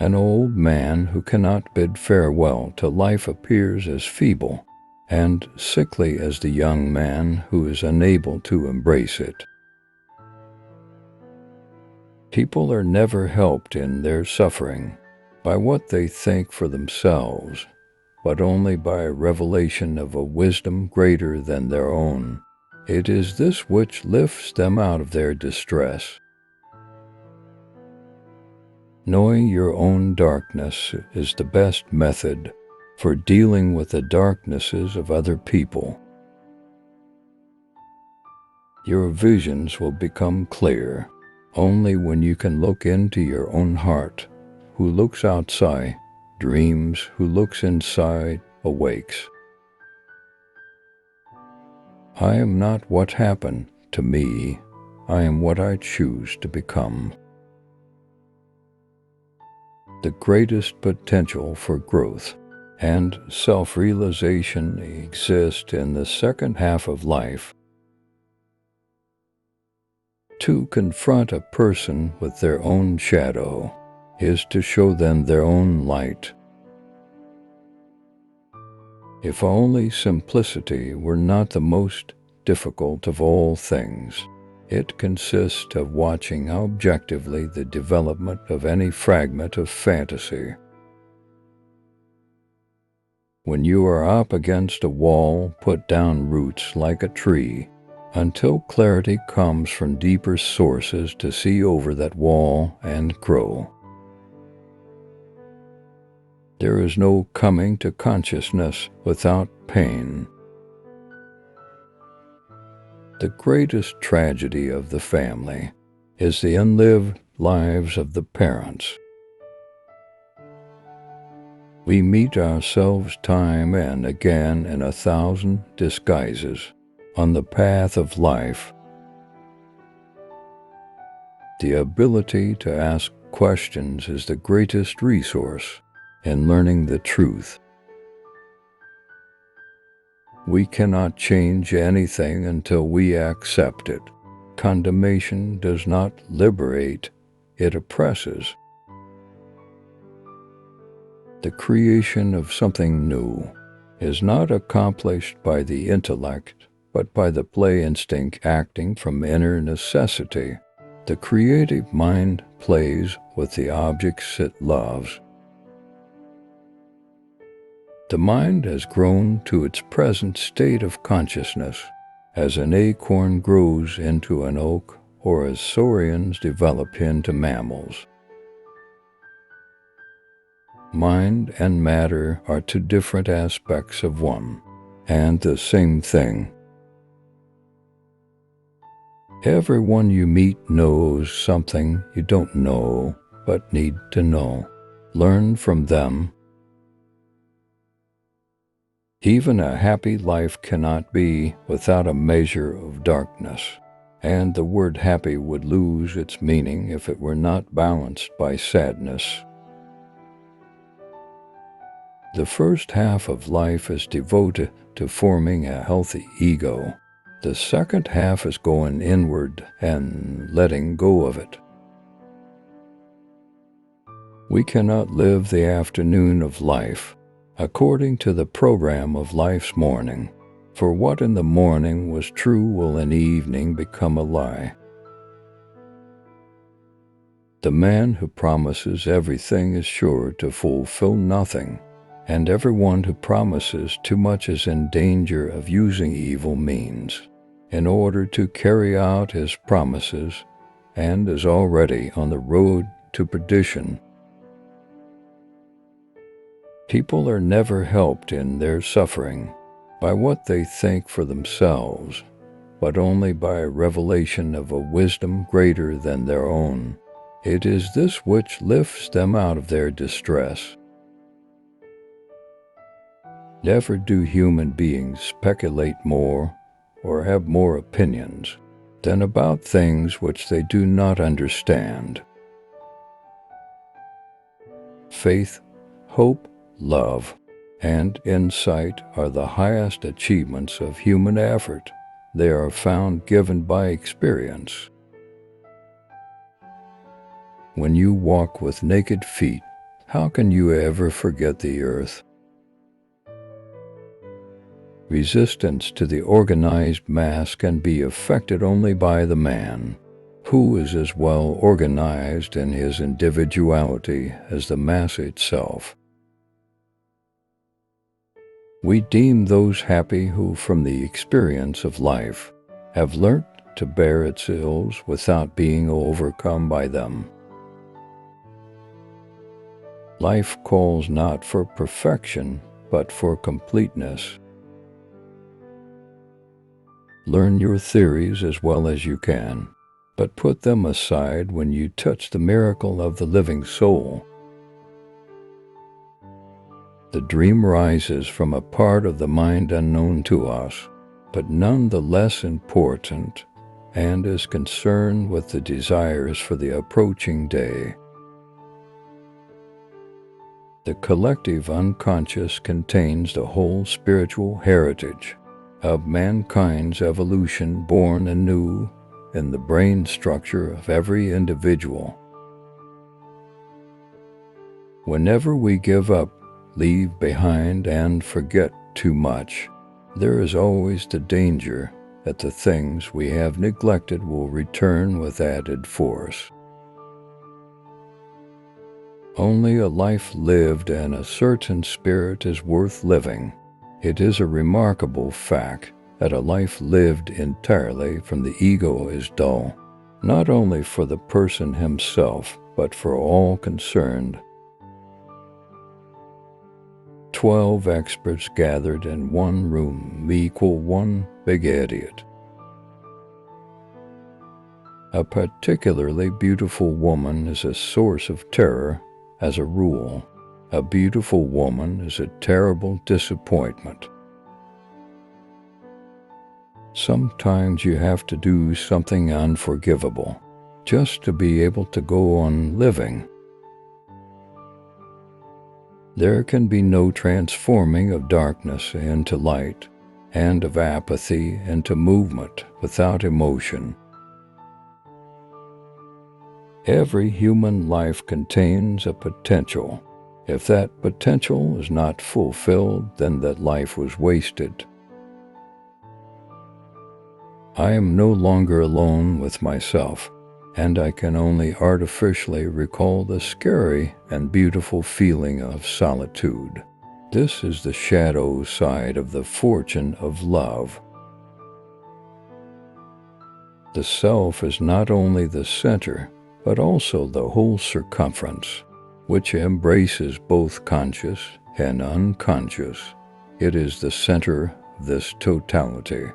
An old man who cannot bid farewell to life appears as feeble and sickly as the young man who is unable to embrace it. People are never helped in their suffering by what they think for themselves, but only by a revelation of a wisdom greater than their own. It is this which lifts them out of their distress. Knowing your own darkness is the best method for dealing with the darknesses of other people. Your visions will become clear only when you can look into your own heart. Who looks outside dreams, who looks inside awakes. I am not what happened to me, I am what I choose to become. The greatest potential for growth and self-realization exists in the second half of life. To confront a person with their own shadow is to show them their own light. If only simplicity were not the most difficult of all things, it consists of watching objectively the development of any fragment of fantasy. When you are up against a wall, put down roots like a tree until clarity comes from deeper sources to see over that wall and grow. There is no coming to consciousness without pain. The greatest tragedy of the family is the unlived lives of the parents. We meet ourselves time and again in 1,000 disguises on the path of life. The ability to ask questions is the greatest resource in learning the truth. We cannot change anything until we accept it. Condemnation does not liberate, it oppresses. The creation of something new is not accomplished by the intellect, but by the play instinct acting from inner necessity. The creative mind plays with the objects it loves. The mind has grown to its present state of consciousness, as an acorn grows into an oak, or as saurians develop into mammals. Mind and matter are two different aspects of one and the same thing. Everyone you meet knows something you don't know but need to know. Learn from them. Even a happy life cannot be without a measure of darkness, and the word happy would lose its meaning if it were not balanced by sadness. The first half of life is devoted to forming a healthy ego. The second half is going inward and letting go of it. We cannot live the afternoon of life according to the program of life's morning, for what in the morning was true will in the evening become a lie. The man who promises everything is sure to fulfill nothing, and everyone who promises too much is in danger of using evil means in order to carry out his promises, and is already on the road to perdition. People are never helped in their suffering by what they think for themselves, but only by a revelation of a wisdom greater than their own. It is this which lifts them out of their distress. Never do human beings speculate more or have more opinions than about things which they do not understand. Faith, hope, love, and insight are the highest achievements of human effort. They are found given by experience. When you walk with naked feet, how can you ever forget the earth? Resistance to the organized mass can be effected only by the man, who is as well organized in his individuality as the mass itself. We deem those happy who, from the experience of life, have learnt to bear its ills without being overcome by them. Life calls not for perfection, but for completeness. Learn your theories as well as you can, but put them aside when you touch the miracle of the living soul. The dream rises from a part of the mind unknown to us, but none the less important, and is concerned with the desires for the approaching day. The collective unconscious contains the whole spiritual heritage of mankind's evolution, born anew in the brain structure of every individual. Whenever we give up, leave behind, and forget too much, there is always the danger that the things we have neglected will return with added force. Only a life lived in a certain spirit is worth living. It is a remarkable fact that a life lived entirely from the ego is dull, not only for the person himself, but for all concerned. 12 experts gathered in one room equal one big idiot. A particularly beautiful woman is a source of terror as a rule. A beautiful woman is a terrible disappointment. Sometimes you have to do something unforgivable just to be able to go on living. There can be no transforming of darkness into light and of apathy into movement without emotion. Every human life contains a potential. If that potential is not fulfilled, then that life was wasted. I am no longer alone with myself, and I can only artificially recall the scary and beautiful feeling of solitude. This is the shadow side of the fortune of love. The self is not only the center, but also the whole circumference, which embraces both conscious and unconscious. It is the center of this totality,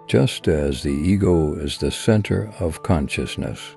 just as the ego is the center of consciousness.